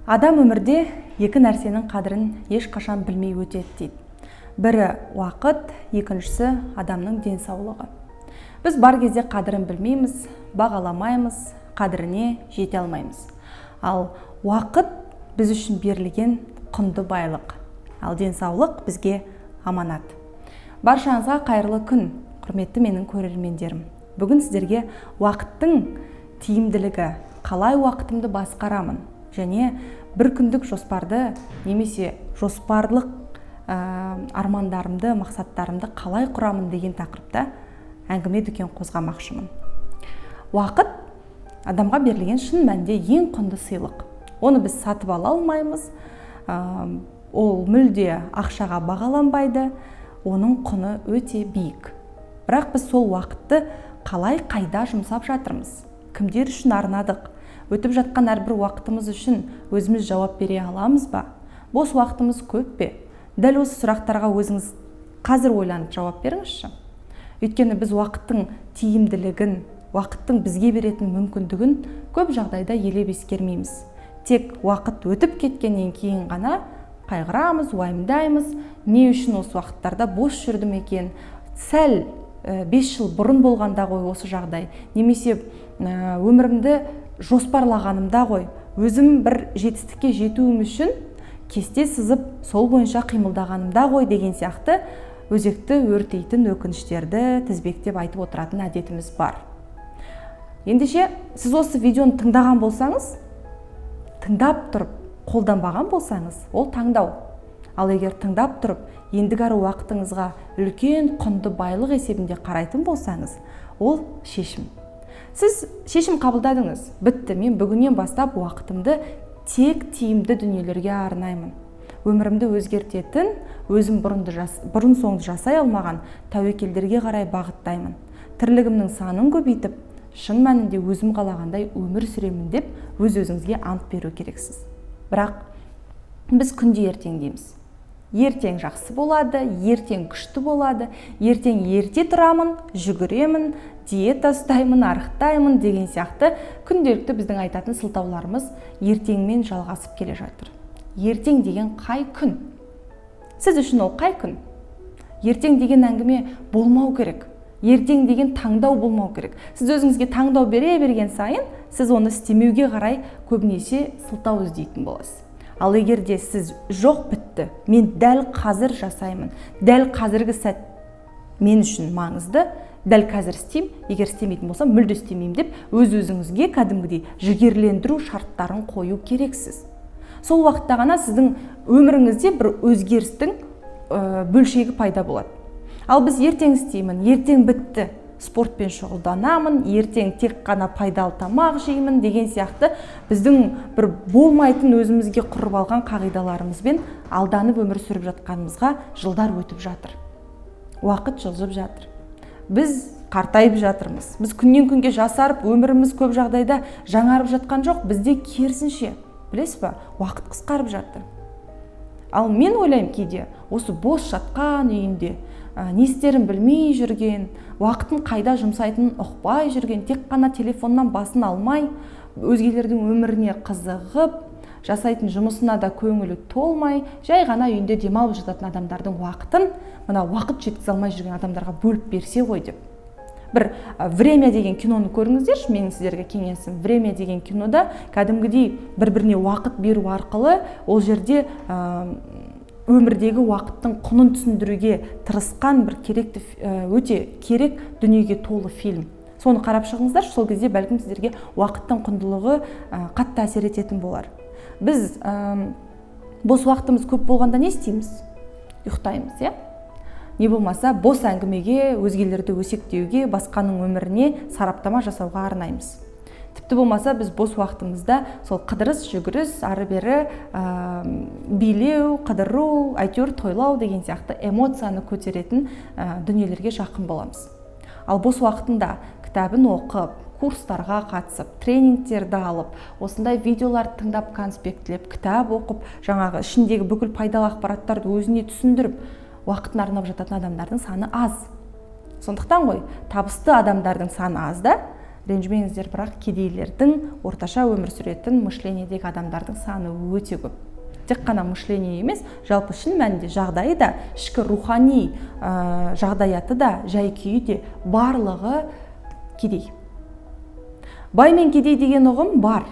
Адам өмірде екі нәрсенің қадірін ешқашан білмей өтеді дейді. Бірі уақыт, екіншісі адамның денсаулығы. Біз бар кезде қадірін білмейміз, бағаламаймыз, қадіріне жете алмаймыз. Ал уақыт біз үшін берілген құнды байлық. Ал денсаулық бізге аманат. Баршаңызға қайырлы күн, құрметті менің көрермендерім. Бүгін сіздерге уақыттың тиімділігі, қалай уақытымды басқарамын және бір күндік жоспарды немесе жоспарлық армандарымды, мақсаттарымды қалай құрамын деген тақырыпта әңгіме дүкен қозғамақшымын. Уақыт адамға берілген шын мәнінде ең құнды сыйлық. Оны біз сатып ала алмаймыз, ол мүлде ақшаға бағаланбайды, оның құны өте биік. Бірақ біз сол уақытты қалай қайда жұмсап жатырмыз? Кімдер үшін арнадық? Өтіп жатқан әрбір уақытымыз үшін өзіміз жауап бере аламыз ба? Бос уақытымыз көп пе? Дәл осы сұрақтарға өзіңіз қазір ойланып жауап беріңізші. Өйткені біз уақыттың тиімділігін, уақыттың бізге беретін мүмкіндігін көп жағдайда елеп ескермейміз. Тек уақыт өтіп кеткеннен кейін ғана қайғырамыз, уайымдаймыз, не үшін осы уақыттарда бос жүрдім екен? Сәл 5 жыл бұрын болғанда ғой осы жағдай, немесе өмірімді жоспарлағанымда ғой, өзім бір жетістікке жетуім үшін кесте сызып сол бойынша қимылдағанымда ғой деген сияқты өзекті өртейтін өкініштерді тізбектеп айтып отыратын әдетіміз бар. Ендеше сіз осы видеоны тыңдаған болсаңыз, тыңдап тұрып қолданбаған болсаңыз, ол таңдау. Ал егер тыңдап тұрып, ендігәрі уақытыңызға үлкен құнды байлық есебінде қарайтын болсаңыз, ол шешім. Сіз шешім қабылдадыңыз. Бітті, мен бүгіннен бастап уақытымды тек тиімді дүниелерге арнаймын. Өмірімді өзгертетін, өзім бұрын соңды жасай алмаған тәуекелдерге қарай бағыттаймын. Тірлігімнің санын көбейтіп, шын мәнінде өзім қалағандай өмір сүремін деп өз-өзіңізге ант беру керексіз. Бірақ біз күнде ертең дейміз. Ертең жақсы болады, ертең күшті болады, ертең ерте тұрамын, жүгіремін, диета ұстаймын, арықтаймын деген сияқты күнделікті біздің айтатын сылтауларымыз ертеңмен жалғасып келе жатыр. Ертең деген қай күн? Сіз үшін ол қай күн? Ертең деген әңгіме болмау керек. Ертең деген таңдау болмау керек. Сіз өзіңізге таңдау бере берген сайын, сіз оны істемеуге қарай көбінесе сылтау іздейтін боласыз. Ал егер де сіз жоқ бітті, мен дәл қазір жасаймын, дәл қазіргі сәт мен үшін маңызды, дәл қазір істеймін, егер істемейтін болсам мүлде істемеймін деп өз-өзіңізге кәдімгідей жігерлендіру шарттарын қою керексіз. Сол уақытта ғана сіздің өміріңізде бір өзгерістің бөлшегі пайда болады. Ал біз ертең істеймін, ертең бітті, спортпен шұғылданамын, ертең тек қана пайдалы тамақ жеймін деген сияқты біздің бір болмайтын өзімізге құрып алған қағидаларымызбен алданып өмір сүріп жатқанымызға жылдар өтіп жатыр. Уақыт жылжып жатыр. Біз қартайып жатырмыз. Біз күннен күнге жасарып, өміріміз көп жағдайда жаңарып жатқан жоқ, бізде керісінше, білесіз ба, уақыт қысқарып жатыр. Ал мен ойлаймын кейде, осы бос жатқан үйінде не істерін білмей жүрген, уақытын қайда жұмсайтынын ұқпай жүрген, тек қана телефоннан басын алмай, өзгелердің өміріне қызығып, жасайтын жұмысына да көңілі толмай, жай ғана үйінде демалып жататын адамдардың уақытын, мына уақыт жеткізе алмай жүрген адамдарға бөліп берсе ғой деп. Бір «Время» деген киноны көріңіздерші, менің сіздерге кеңесім. «Время» деген кинода кәдімгідей бір-біріне уақыт беру арқылы ол жерде өмірдегі уақыттың құнын түсіндіруге тырысқан бір өте керек дүниеге толы фильм. Соны қарап шығыңыздар, сол кезде бәлкім сіздерге уақыттың құндылығы қатты әсер ететін болар. Біз бос уақытымыз көп болғанда не істейміз? Ұйықтаймыз, иә? Не болмаса бос әңгімеге, өзгелерді өсектеуге, басқаның өміріне сараптама жасауға арнаймыз. Тіпті болмаса біз бос уақытымызда сол қыдырыс, жүгіріс, ары-бері билеу, қыдыру, әйтеуір тойлау деген сияқты эмоцияны көтеретін дүниелерге жақын боламыз. Ал бос уақытында кітабын оқып, курстарға қатысып, тренингтерді алып, осындай видеоларды тыңдап, конспектілеп, кітап оқып, жаңағы ішіндегі бүкіл пайдалы ақпараттарды өзіне түсіндіріп, уақытын арнап жататын адамдардың саны аз. Сондықтан ғой, табысты адамдардың саны аз да, ренжімеңіздер, бірақ кедейлердің орташа өмір сүретін мышлениедегі адамдардың саны өте көп. Тек қана мышление емес, жалпы шын мәнінде жағдайы да, ішкі рухани жағдаяты да, жай күйі де барлығы кедей. Бай мен кедей деген ұғым бар.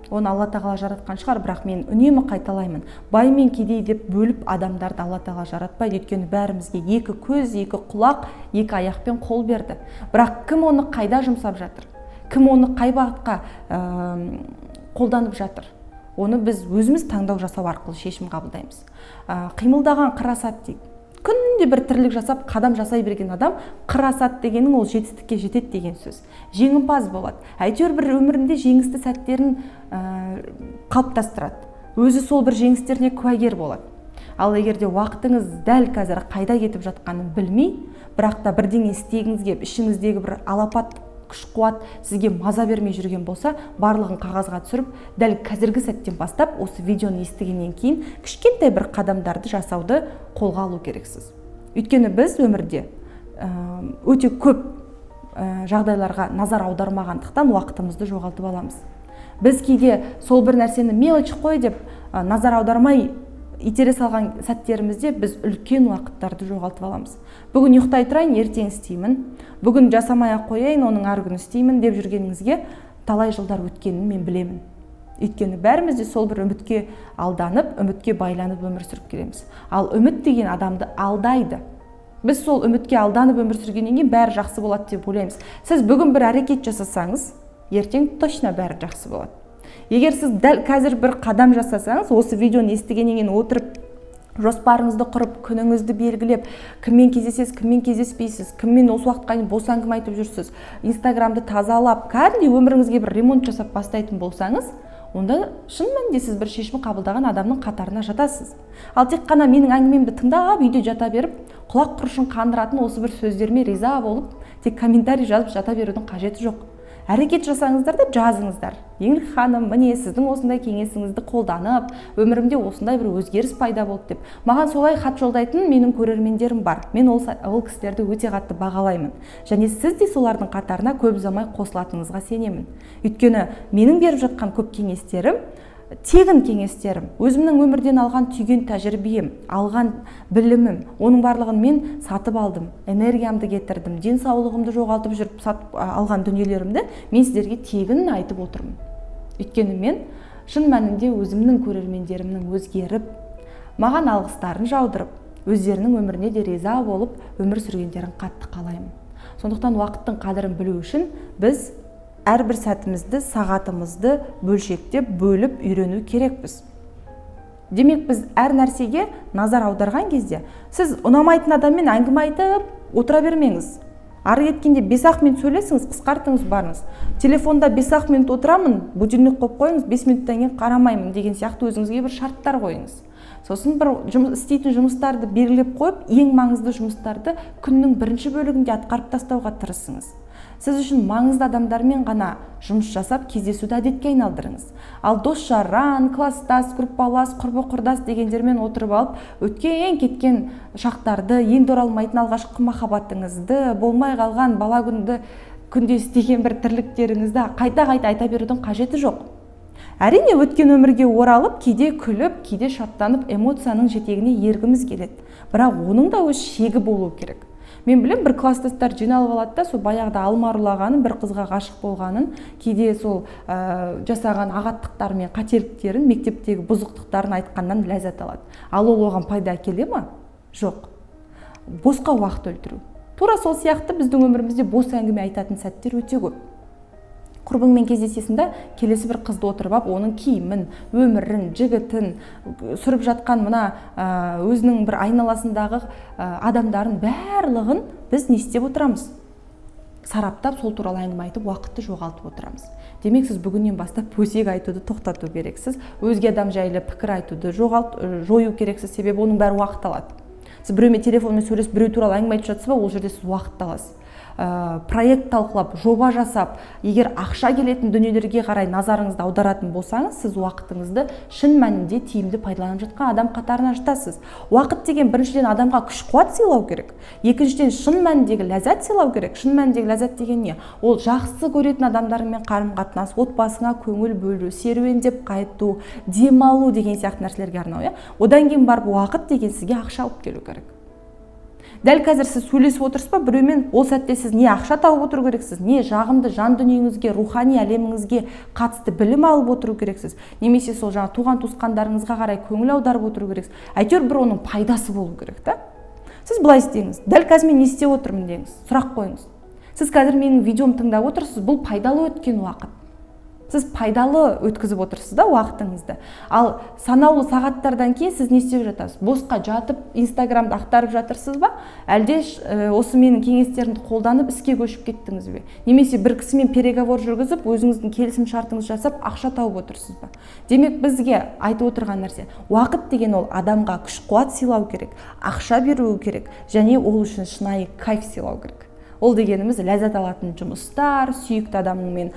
Оны Алла тағала жаратқан шығар, бірақ мен үнемі қайталаймын. Бай мен кедей деп бөліп адамдарды Алла тағала жаратпайды, өйткені бәрімізге екі көз, екі құлақ, екі аяқпен қол берді. Бірақ кім оны қайда жұмсап жатыр? Кім оны қай бағытқа қолданып жатыр? Оны біз өзіміз таңдау жасау арқылы шешім қабылдаймыз. Қимылдаған қырасат дейді. Күнде бір тірлік жасап, қадам жасай берген адам қырасат дегенің ол жетістікке жетеді деген сөз. Жеңімпаз болады. Әйтеуір бір өмірінде жеңісті сәттерін қалыптастырады. Өзі сол бір жеңістеріне куәгер болады. Ал егерде уақытыңыз дәл қазір қайда кетіп жатқанын білмей, бірақ та бірдеңе істегіңіз келіп, ішіңіздегі бір алапат күш-қуат сізге маза бермей жүрген болса, барлығын қағазға түсіріп, дәл қазіргі сәттен бастап осы видеоны естігеннен кейін кішкентай бір қадамдарды жасауды қолға алу керексіз. Өйткені біз өмірде өте көп жағдайларға назар аудармағандықтан уақытымызды жоғалтып аламыз. Біз кейде сол бір нәрсені мелочь қой деп назар аудармай итере салған сәттерімізде біз үлкен уақыттарды жоғалтып аламыз. Бүгін ұйықтай тұрайын, ертең істеймін. Бүгін жасамай ақ қояйын, оның арғы күні істеймін деп жүргеніңізге талай жылдар өткенін мен білемін. Өйткені бәріміз де сол бір үмітке алданып, үмітке байланып өмір сүріп келеміз. Ал үміт деген адамды алдайды. Біз сол үмітке алданып өмір сүргеннен кейін бәрі жақсы болады деп ойлаймыз. Сіз бүгін бір әрекет жасасаңыз, ертең точно бәрі жақсы болады. Егер сіз дәл қазір бір қадам жасасаңыз, осы видеоны естігеннен кейін отырып, жоспарыңызды құрып, күніңізді белгілеп, кіммен кездесесіз, кіммен кездеспейсіз, кіммен осы уақытқа дейін бос әңгіме айтып жүрсіз, Инстаграмды тазалап, кәдімгідей өміріңізге бір ремонт жасап бастайтын болсаңыз, онда шын мәнінде сіз бір шешім қабылдаған адамның қатарына жатасыз. Ал тек қана менің әңгімемді тыңдап, үйде жата беріп, құлақ құрышын қандыратын осы бір сөздеріме риза болып, тек комментарий жазып жата берудің қажеті жоқ. Әрекет жасаңыздар да жазыңыздар. Еңлік ханым, міне сіздің осындай кеңесіңізді қолданып, өмірімде осындай бір өзгеріс пайда болды деп. Маған солай хат жолдайтын менің көрермендерім бар. Мен ол кісілерді өте қатты бағалаймын. Және сіз де солардың қатарына көп ұзамай қосылатыныңызға сенемін. Өйткені менің беріп жатқан көп кеңестерім тегін кеңестерім, өзімнің өмірден алған түйген тәжірибем, алған білімім, оның барлығын мен сатып алдым, энергиямды кетірдім, денсаулығымды жоғалтып жүріп сатып алған дүниелерімді мен сіздерге тегін айтып отырмын. Өйткені мен шын мәнінде өзімнің көрермендерімнің өзгеріп, маған алғыстарын жаудырып, өздерінің өміріне де риза болып өмір сүргендерін қатты қалаймын. Сондықтан уақыттың қадірін білу үшін біз әрбір сәтімізді, сағатымызды бөлшектеп, бөліп үйрену керекпіз. Демек біз әр нәрсеге назар аударған кезде, сіз ұнамайтын адаммен әңгіме айтып отыра бермеңіз. Ары кеткенде 5-ақ минут сөйлесіңіз, қысқартыңыз барыңыз. Телефонда 5-ақ минут отырамын, будильник қойып қойыңыз, 5 минуттан кейін қарамаймын деген сияқты өзіңізге бір шарттар қойыңыз. Сосын бір істейтін жұмыстарды белгілеп қойып, ең маңызды жұмыстарды күннің бірінші бөлігінде атқарып тастауға тырысыңыз. Сіз үшін маңызды адамдармен ғана жұмыс жасап, кездесуді әдетке айналдырыңыз. Ал дос-жаран, класстас, группалас, құрбы-құрдас дегендермен отырып алып, өткен кеткен шақтарды, енді оралмайтын алғашқы махаббатыңызды, болмай қалған бала күнде істеген бір тірліктеріңізді қайта-қайта айта берудің қажеті жоқ. Әрине өткен өмірге оралып, кейде күліп, кейде шаттанып, эмоцияның жетегіне ергіміз келеді. Бірақ оның да өз шегі болуы керек. Мен білем, бір класстастар жиналып алады да, сол баяғыда алма ұрлағанын, бір қызға ғашық болғанын, кейде сол жасаған ағаттықтары мен қателіктерін, мектептегі бұзықтықтарын айтқаннан ләззат алады. Ал ол оған пайда әкеле ме? Жоқ. Босқа уақыт өлтіру. Тура сол сияқты біздің өмірімізде бос әңгіме айтатын сәттер өте көп. Құрбыңмен кездесесің да, келесі бір қызды отырып алып, оның киімін, өмірін, жігітін, сүріп жатқан мына өзінің бір айналасындағы адамдарын барлығын біз не істеп отырамыз? Сараптап, сол туралы әңгіме айтып, уақытты жоғалтып отырамыз. Демек, сіз бүгіннен бастап өсек айтуды тоқтату керексіз, өзге адам жайлы пікір айтуды жою керексіз, себебі оның бәрі уақыт алады. Сіз біреумен телефонмен сөйлесіп, біреу туралы әңгіме айтып жатсыз ба, ол жерде сіз уақыт аласыз. проект талқылап, жоба жасап, егер ақша келетін дүниелерге қарай назарыңызды аударатын болсаңыз, сіз уақытыңызды шын мәнінде тиімді пайдаланып жатқан адам қатарына жатасыз. Уақыт деген біріншіден адамға күш-қуат сыйлау керек. Екіншіден шын мәніндегі ләззат сыйлау керек. Шын мәніндегі ләззат деген не? Ол жақсы көретін адамдармен қарым-қатынас, отбасыңа көңіл бөлу, серуендеп қайту, демалу деген сияқты нәрселерге арнау. Одан кейін барып уақыт деген сізге ақша алып келу керек. Дәл қазір сіз сөйлесіп отырсыз ба біреумен, ол сәтте сіз не ақша тауып отыру керексіз, не жағымды жан дүниеңізге, рухани әлеміңізге қатысты білім алып отыру керексіз, немесе сол жаңа туған туысқандарыңызға қарай көңіл аударып отыру керексіз. Әйтеуір бір оның пайдасы болу керек та. Сіз былай істеңіз, дәл қазір мен не істеп отырмын деңіз, сұрақ қойыңыз. Сіз қазір менің видеомды тыңдап отырсыз, бұл пайдалы өткен уақыт. Сіз пайдалы өткізіп отырсыз да уақытыңызды. Ал санаулы сағаттардан кейін сіз не істеп жатасыз? Босқа жатып, Инстаграмды ақтарып жатырсыз ба? Әлде осы менің кеңестерімді қолданып іске көшіп кеттіңіз бе? Немесе бір кісімен переговор жүргізіп, өзіңіздің келісім шартыңызды жасап, ақша тауып отырсыз ба? Демек бізге айтып отырған нәрсе, уақыт деген ол адамға күш-қуат сыйлау керек, ақша беру керек, және ол үшін шынайы кайф сыйлау керек. Ол дегеніміз ләззат алатын жұмыстар, сүйікті адаммен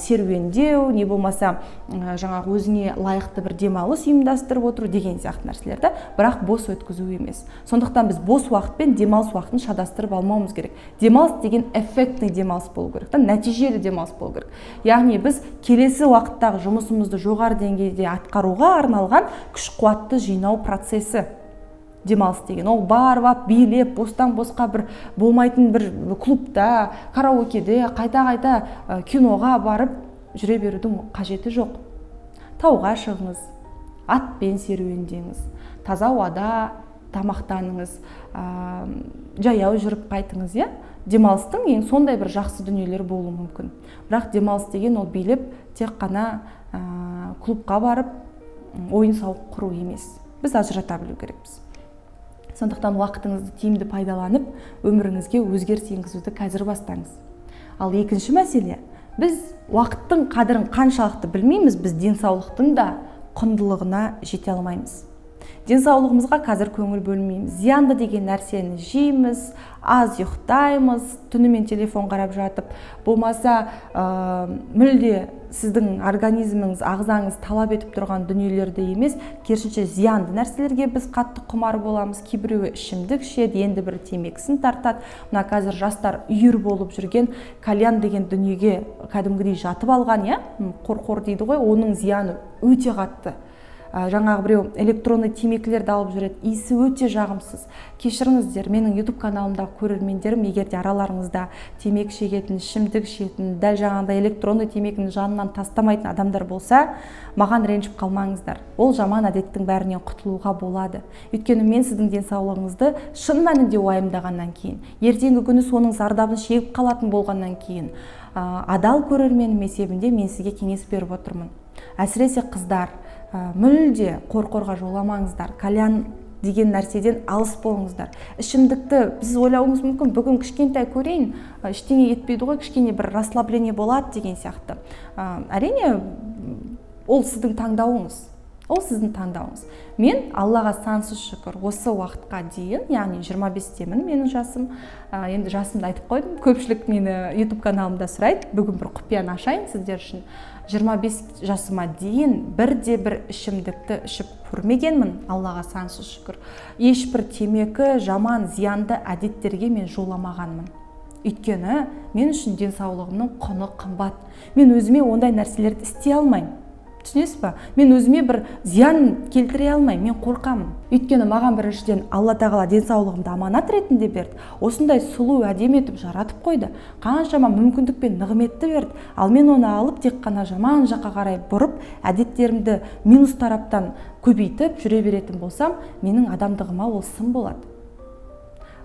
серуендеу, не болмаса жаңағы өзіңе лайықты бір демалыс ұйымдастырып отыру деген сияқты нәрселерді, бірақ бос өткізу емес. Сондықтан біз бос уақыт пен демалыс уақытын шатастырып алмауымыз керек. Демалыс деген эффектный демалыс болу керек, нәтижелі демалыс болу керек. Яғни біз келесі уақыттағы жұмысымызды жоғары деңгейде атқаруға арналған күш-қуатты жинау процесі. Демалыс деген ол барып билеп бостан босқа бір болмайтын бір клубта, караокеде қайта киноға барып жүре берудің қажеті жоқ. Тауға шығыңыз, атпен серуендеңіз, таза ауада тамақтаныңыз, жаяу жүріп қайтыңыз, иә? Демалыстың ең сондай бір жақсы дүниелер болуы мүмкін. Бірақ демалыс деген ол билеп тек қана клубқа барып ойын-сауық құру емес. Біз ажырата білу керекпіз. Сондықтан уақытыңызды тиімді пайдаланып, өміріңізге өзгеріс енгізуді қазір бастаңыз. Ал екінші мәселе, біз уақыттың қадірін қаншалықты білмейміз, біз денсаулықтың да құндылығына жете алмаймыз. Денсаулығымызға қазір көңіл бөлмейміз. Зиянды деген нәрсені жейміз, аз ұйықтаймыз, түнімен телефон қарап жатып, болмаса мүлде сіздің организміңіз, ағзаңыз талап етіп тұрған дүниелерді емес, керісінше зиянды нәрселерге біз қатты құмар боламыз. Кейбіреуі ішімдік ішеді, енді бір темекісін тартады. Мына қазір жастар үйір болып жүрген кальян деген дүниеге кәдімгідей жатып алған, иә? Қор дейді ғой, оның зияны өте қатты. Жаңағы біреу электронды темекілерді алып жүреді, иісі өте жағымсыз. Кешіріңіздер, менің YouTube каналымдағы көрермендерім, егер де араларыңызда темекі шегетін, ішімдік ішетін, дәл жаңағыдай электронды темекінің жанынан тастамайтын адамдар болса, маған ренжіп қалмаңыздар. Ол жаман әдеттің бәрінен құтылуға болады. Өйткені мен сіздің денсаулығыңызды шын мәнінде уайымдағаннан кейін, ертеңгі күні соның зардабын шегіп қалатын болғаннан кейін, адал көрерменім есебінде мен сізге кеңес беріп отырмын. Әсіресе қыздар, мүлде қорқорға жоламаңыздар, кальян деген нәрседен алыс болыңыздар. Ішімдікті біз ойлауыңыз мүмкін, бүгін кішкентай көрейін, ештеңе етпейді ғой, кішкене бір расслабление болады деген сияқты. Әрине, ол сіздің таңдауыңыз. Ол сіздің таңдауыңыз. Мен Аллаға сансыз шүкір осы уақытқа дейін, яғни 25-темін менің жасым. Енді жасымды айтып қойдым. Көпшілік мені YouTube каналымда сұрайды. Бүгін бір құпияны ашайын сіздер үшін. 25 жасыма дейін бірде-бір ішімдікті ішіп көрмегенмін, Аллаға сансыз шүкір. Ешбір темекі, жаман, зиянды әдеттерге мен жоламағанмын. Өйткені мен үшін денсаулығымның құны қымбат. Мен өзіме ондай нәрселерді істей алмаймын. Түсінесіз ба? Мен өзіме бір зиян келтіре алмаймын, мен қорқамын. Өйткені маған біріншіден Алла тағала денсаулығымды аманат ретінде берді. Осындай сұлу әдемі етіп жаратып қойды. Қаншама мүмкіндік пен нығметті берді. Ал мен оны алып тек қана жаман жаққа қарай бұрып, әдеттерімді минус тараптан көбейтіп жүре беретін болсам, менің адамдығыма ол сын болады.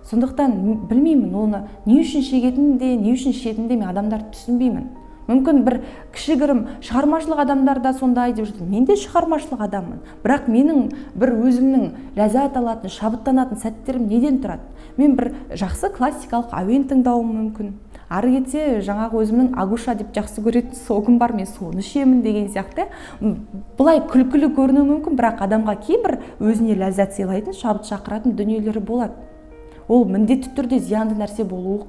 Сондықтан білмеймін, оны не үшін шегетінде, не үшін ішетінде мен адамдарды түсінбеймін. Мүмкін бір кішігірім шығармашылық адамдарда сондай деп жүрді. Мен де шығармашылық адаммын. Бірақ менің бір өзімнің ләззат алатын, шабыттанатын сәттерім неден тұрады? Мен бір жақсы классикалық әуен тыңдауым мүмкін. Ары кетсе, жаңағы өзімнің агуша деп жақсы көретін согым бар, мен соны ішемін деген сияқты. Бұлай күлкілі көрінуі мүмкін, бірақ адамға кейбір өзіне ләззат сыйлайтын, шабыт шақыратын дүниелері болады. Ол міндетті түрде зиянды нәрсе болуы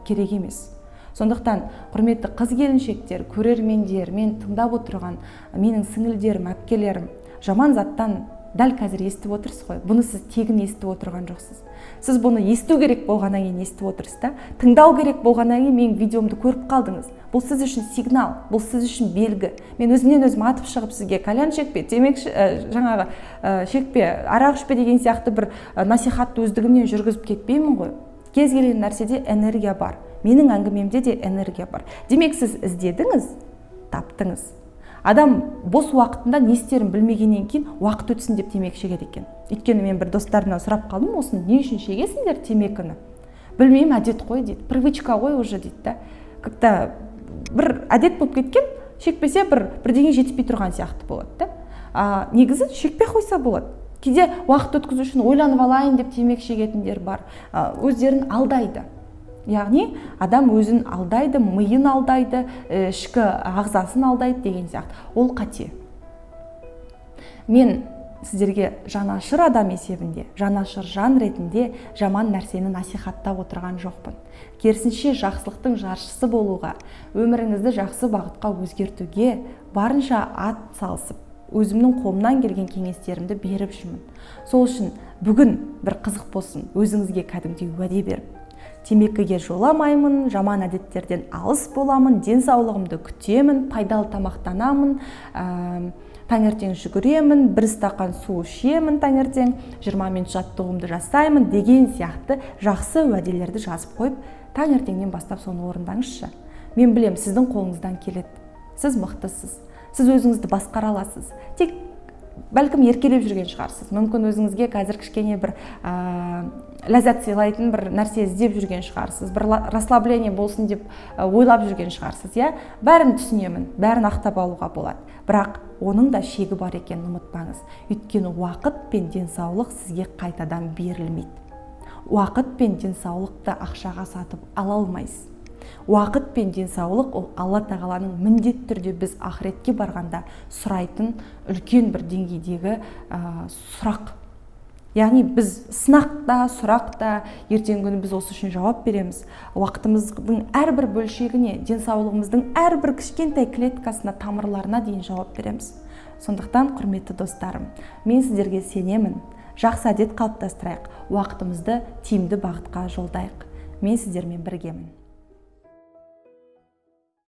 керек емес. Сондықтан құрметті қыз келіншектер, көрермендер, мен тыңдап отырған менің сіңілдерім, әпкелерім, жаман заттан дәл қазір естіп отырсыз ғой. Бұны сіз тегін естіп отырған жоқсыз. Сіз бұны есту керек болғаннан кейін естіп отырсыз да, тыңдау керек болғаннан кейін менің видеомды көріп қалдыңыз. Бұл сіз үшін сигнал, бұл сіз үшін белгі. Мен өзімнен өзім атып шығып сізге кальян шекпе, темекі шекпе, арақ ішпе деген сияқты бір насихатты өздігімнен жүргізіп кетпеймін ғой. Кез келген нәрседе энергия бар. Менің әңгімемде де энергия бар. Демек сіз іздедіңіз, таптыңыз. Адам бос уақытында не істерін білмегеннен кейін уақыт өтсін деп темекі шегеді екен. Өйткені мен бір достарымнан сұрап қалдым, осыны не үшін шегесіңдер темекіні? Білмеймін, әдет қой дейді, привычка ғой уже дейді да. Как-то бір әдет болып кеткен, шекпесе бірдеңе жетіспей тұрған сияқты болады да. Негізі шекпей қойса болады. Кейде уақыт өткізу үшін ойланып алайын деп темекі шегетіндер бар. Өздерін алдайды. Яғни адам өзін алдайды, миын алдайды, ішкі ағзасын алдайды деген сияқты. Ол қате. Мен сіздерге жанашыр адам есебінде, жанашыр жан ретінде жаман нәрсені насихаттап отырған жоқпын. Керісінше жақсылықтың жаршысы болуға, өміріңізді жақсы бағытқа өзгертуге барынша ат салысып, өзімнің қолымнан келген кеңестерімді беріп жүрмін. Сол үшін бүгін бір қызық болсын, өзіңізге кәдімгідей уәде беріп, темекіге жоламаймын, жаман әдеттерден алыс боламын, денсаулығымды күтемін, пайдалы тамақтанамын, таңертең жүгіремін, бір стақан су ішемін таңертең, 20 минут жаттығуымды жасаймын деген сияқты жақсы уәделерді жазып қойып, таңертеңнен бастап соны орындаңызшы. Мен білем, сіздің қолыңыздан келеді. Сіз мықтысыз. Сіз өзіңізді басқара аласыз. Тек бәлкім еркелеп жүрген шығарсыз. Мүмкін өзіңізге қазір кішкене бір ләззат сыйлайтын бір нәрсе іздеп жүрген шығарсыз. Бір расслабление болсын деп ойлап жүрген шығарсыз. Бәрін түсінемін, бәрін ақтап алуға болады. Бірақ оның да шегі бар екенін ұмытпаңыз. Өйткені уақыт пен денсаулық сізге қайтадан берілмейді. Уақыт пен денсаулықты ақшаға сатып ала алмайсыз. Уақыт пен денсаулық ол Алла тағаланың міндетті түрде біз ақыретке барғанда сұрайтын үлкен бір деңгейдегі сұрақ. Яғни біз сынақта, сұрақта, ертеңгі күні біз осы үшін жауап береміз. Уақытымыздың әрбір бөлшегіне, денсаулығымыздың әрбір кішкентай клеткасына, тамырларына дейін жауап береміз. Сондықтан, құрметті достарым, мен сіздерге сенемін. Жақсы әдет қалыптастырайық, уақытымызды тиімді бағытқа жолдайық. Мен сіздермен біргемін.